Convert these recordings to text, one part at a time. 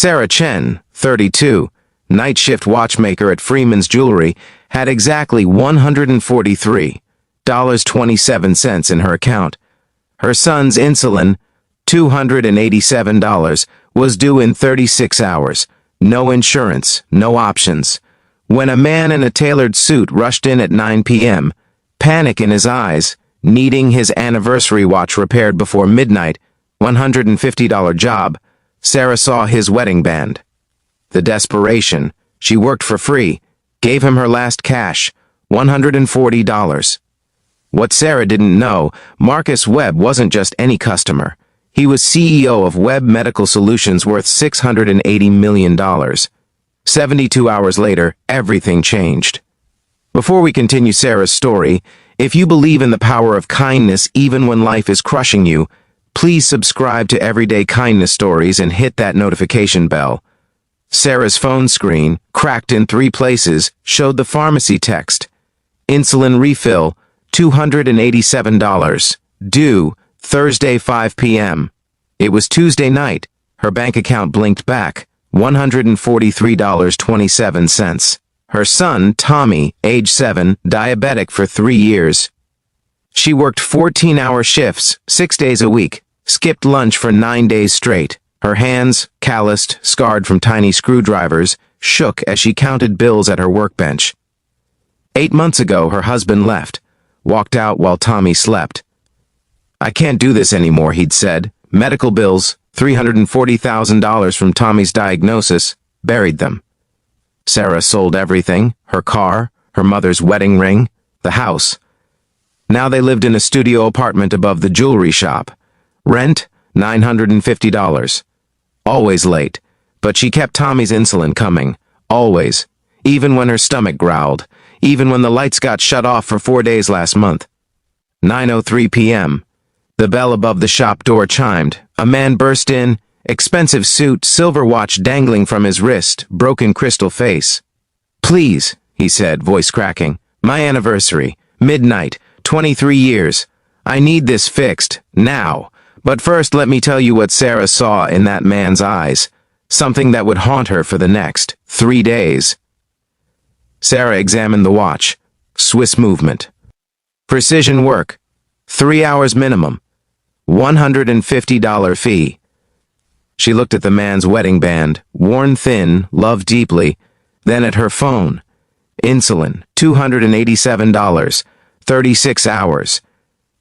Sarah Chen, 32, night shift watchmaker at Freeman's Jewelry, had exactly $143.27 in her account. Her son's insulin, $287, was due in 36 hours. No insurance, no options. When a man in a tailored suit rushed in at 9 p.m., panic in his eyes, needing his anniversary watch repaired before midnight, $150 job, Sarah saw his wedding band. The desperation, she worked for free, gave him her last cash, $140. What Sarah didn't know, Marcus Webb wasn't just any customer. He was CEO of Webb Medical Solutions worth $680 million. 72 hours later, everything changed. Before we continue Sarah's story, if you believe in the power of kindness even when life is crushing you, please subscribe to Everyday Kindness Stories and hit that notification bell. Sarah's phone screen, cracked in 3 places, showed the pharmacy text. Insulin refill, $287. Due, Thursday 5 p.m. It was Tuesday night. Her bank account blinked back, $143.27. Her son, Tommy, age 7, diabetic for 3 years. She worked 14-hour shifts, 6 days a week, skipped lunch for 9 days straight. Her hands, calloused, scarred from tiny screwdrivers, shook as she counted bills at her workbench. 8 months ago, her husband left, walked out while Tommy slept. "I can't do this anymore," he'd said. Medical bills, $340,000 from Tommy's diagnosis, buried them. Sarah sold everything, her car, her mother's wedding ring, the house. Now they lived in a studio apartment above the jewelry shop. Rent, $950. Always late, but she kept Tommy's insulin coming, always, even when her stomach growled, even when the lights got shut off for 4 days last month. 9:03 p.m. The bell above the shop door chimed. A man burst in, expensive suit, silver watch dangling from his wrist, broken crystal face. "Please," he said, voice cracking. "My anniversary, midnight, 23 years. I need this fixed, now. But first let me tell you what Sarah saw in that man's eyes. Something that would haunt her for the next 3 days. Sarah examined the watch. Swiss movement. Precision work. 3 hours minimum. $150 fee. She looked at the man's wedding band, worn thin, loved deeply, then at her phone. Insulin, $287, 36 hours.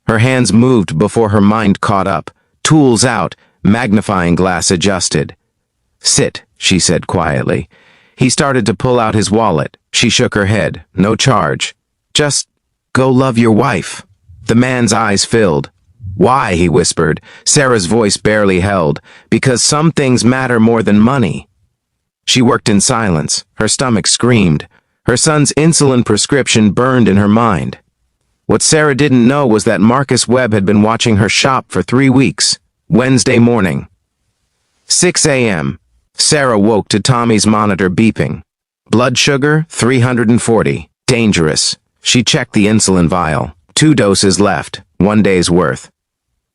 Her hands moved before her mind caught up. Tools out, magnifying glass adjusted. "Sit," she said quietly. He started to pull out his wallet. She shook her head. "No charge. Just go love your wife." The man's eyes filled. "Why?" he whispered. Sarah's voice barely held. "Because some things matter more than money." She worked in silence. Her stomach screamed. Her son's insulin prescription burned in her mind. What Sarah didn't know was that Marcus Webb had been watching her shop for 3 weeks. Wednesday morning. 6 a.m. Sarah woke to Tommy's monitor beeping. Blood sugar, 340. Dangerous. She checked the insulin vial. 2 doses left, 1 day's worth.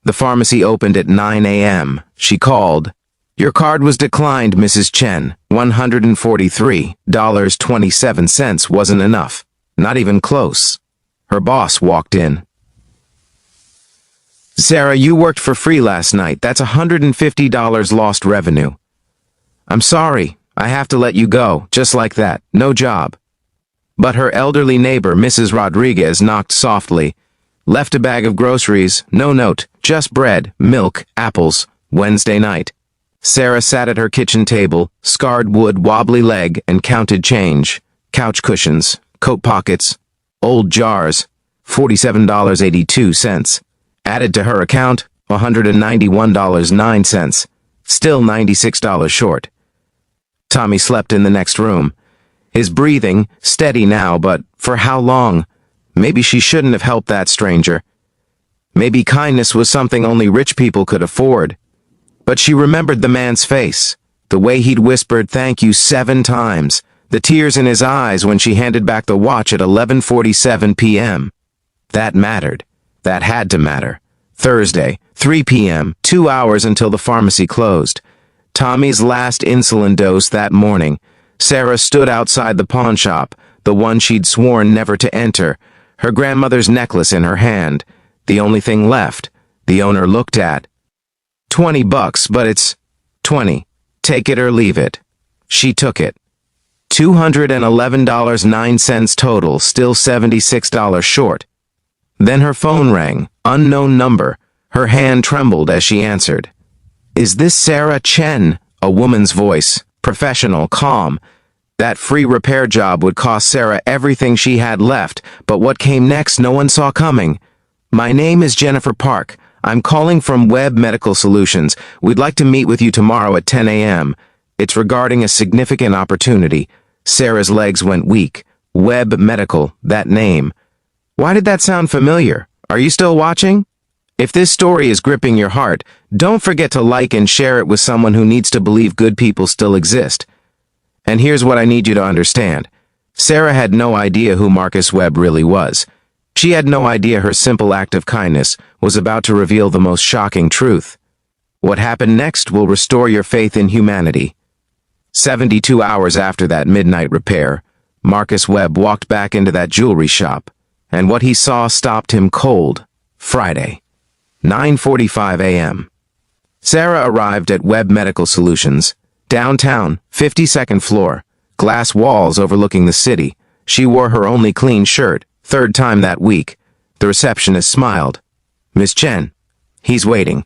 The pharmacy opened at 9 a.m. She called. "Your card was declined, Mrs. Chen. $143.27 wasn't enough. Not even close." Her boss walked in. "Sarah, you worked for free last night. That's $150 lost revenue." "I'm sorry. I have to let you go, just like that. No job." But her elderly neighbor, Mrs. Rodriguez, knocked softly. Left a bag of groceries, no note, just bread, milk, apples. Wednesday night. Sarah sat at her kitchen table, scarred wood, wobbly leg, and counted change. Couch cushions, coat pockets, old jars, $47.82. Added to her account, $191.09. Still $96 short. Tommy slept in the next room. His breathing, steady now, but for how long? Maybe she shouldn't have helped that stranger. Maybe kindness was something only rich people could afford. But she remembered the man's face, the way he'd whispered thank you 7 times, the tears in his eyes when she handed back the watch at 11:47 p.m. That mattered. That had to matter. Thursday, 3 p.m., 2 hours until the pharmacy closed. Tommy's last insulin dose that morning. Sarah stood outside the pawn shop, the one she'd sworn never to enter, her grandmother's necklace in her hand, the only thing left. The owner looked at. $20, but it's 20. Take it or leave it. She took it. $211.09 total, still $76 short. Then her phone rang, unknown number. Her hand trembled as she answered. "Is this Sarah Chen?" A woman's voice, professional, calm. That free repair job would cost Sarah everything she had left, but what came next no one saw coming. "My name is Jennifer Park. I'm calling from Webb Medical Solutions. We'd like to meet with you tomorrow at 10 a.m. It's regarding a significant opportunity." Sarah's legs went weak. Webb Medical, that name. Why did that sound familiar? Are you still watching? If this story is gripping your heart, don't forget to like and share it with someone who needs to believe good people still exist. And here's what I need you to understand. Sarah had no idea who Marcus Webb really was. She had no idea her simple act of kindness was about to reveal the most shocking truth. What happened next will restore your faith in humanity. 72 hours after that midnight repair, Marcus Webb walked back into that jewelry shop, and what he saw stopped him cold. Friday, 9:45 a.m. Sarah arrived at Webb Medical Solutions, downtown, 52nd floor, glass walls overlooking the city. She wore her only clean shirt, third time that week. The receptionist smiled. "Miss Chen, he's waiting."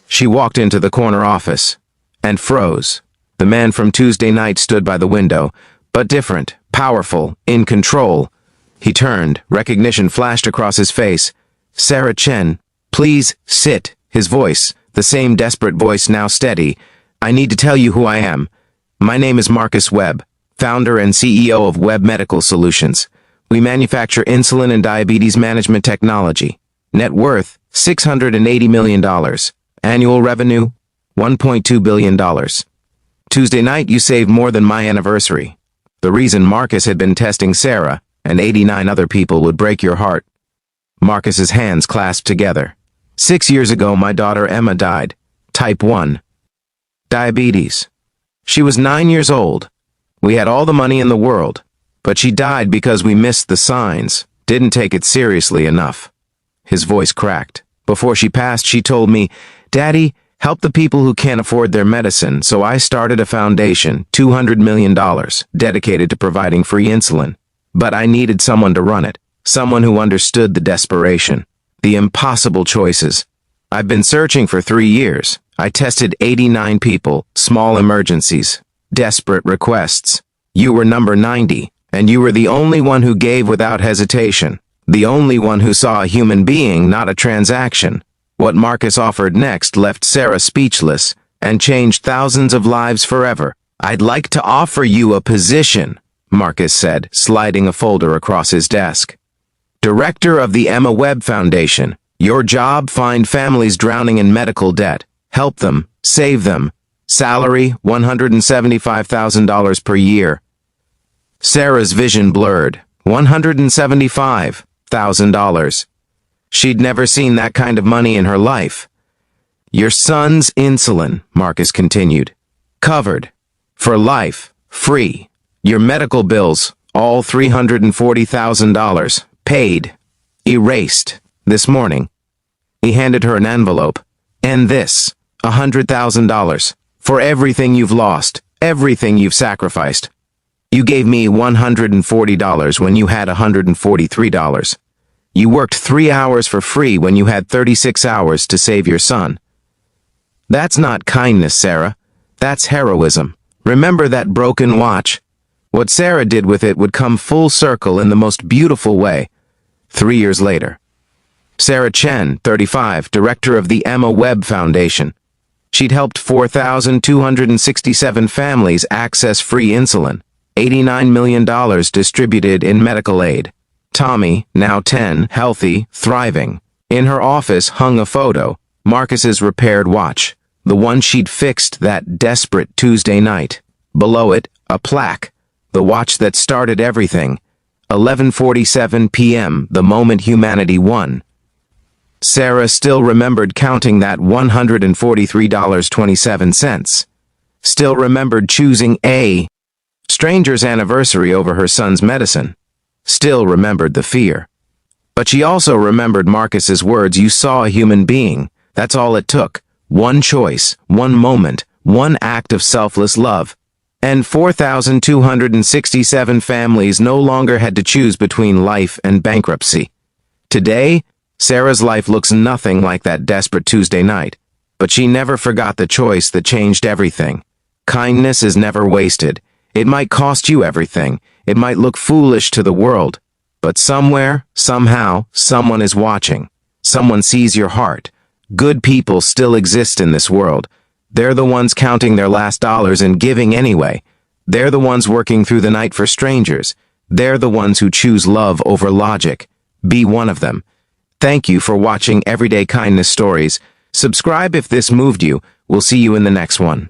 She walked into the corner office and froze. The man from Tuesday night stood by the window, but different, powerful, in control. He turned, recognition flashed across his face. "Sarah Chen, please sit." His voice, the same desperate voice now steady. "I need to tell you who I am. My name is Marcus Webb, founder and CEO of Webb Medical Solutions. We manufacture insulin and diabetes management technology. Net worth, $680 million. Annual revenue, $1.2 billion. Tuesday night, you saved more than my anniversary. The reason Marcus had been testing Sarah and 89 other people would break your heart." Marcus's hands clasped together. 6 years ago, my daughter Emma died. Type 1. Diabetes. She was 9 years old. We had all the money in the world, but she died because we missed the signs, didn't take it seriously enough. His voice cracked. Before she passed, she told me, "Daddy, help the people who can't afford their medicine," so I started a foundation, $200 million, dedicated to providing free insulin. But I needed someone to run it, someone who understood the desperation, the impossible choices. I've been searching for 3 years. I tested 89 people, small emergencies, desperate requests. You were number 90, and you were the only one who gave without hesitation, the only one who saw a human being, not a transaction. What Marcus offered next left Sarah speechless and changed thousands of lives forever. "I'd like to offer you a position," Marcus said, sliding a folder across his desk. "Director of the Emma Webb Foundation. Your job, find families drowning in medical debt. Help them, save them. Salary, $175,000 per year." Sarah's vision blurred. $175,000. She'd never seen that kind of money in her life. "Your son's insulin," Marcus continued. "Covered. For life. Free. Your medical bills, all $340,000. Paid. Erased. This morning." He handed her an envelope. "And this, $100,000. For everything you've lost, everything you've sacrificed. You gave me $140 when you had $143. You worked 3 hours for free when you had 36 hours to save your son. That's not kindness, Sarah. That's heroism. Remember that broken watch? What Sarah did with it would come full circle in the most beautiful way. 3 years later. Sarah Chen, 35, director of the Emma Webb Foundation. She'd helped 4,267 families access free insulin, $89 million distributed in medical aid. Tommy, now 10, healthy, thriving. In her office hung a photo, Marcus's repaired watch, the one she'd fixed that desperate Tuesday night. Below it, a plaque, the watch that started everything. 11:47 p.m., the moment humanity won. Sarah still remembered counting that $143.27. Still remembered choosing a stranger's anniversary over her son's medicine. Still remembered the fear. But she also remembered Marcus's words, "You saw a human being. That's all it took. One choice, one moment, one act of selfless love." And 4,267 families no longer had to choose between life and bankruptcy. Today, Sarah's life looks nothing like that desperate Tuesday night, but she never forgot the choice that changed everything. Kindness is never wasted. It might cost you everything. It might look foolish to the world, but somewhere, somehow, someone is watching. Someone sees your heart. Good people still exist in this world. They're the ones counting their last dollars and giving anyway. They're the ones working through the night for strangers. They're the ones who choose love over logic. Be one of them. Thank you for watching Everyday Kindness Stories. Subscribe if this moved you. We'll see you in the next one.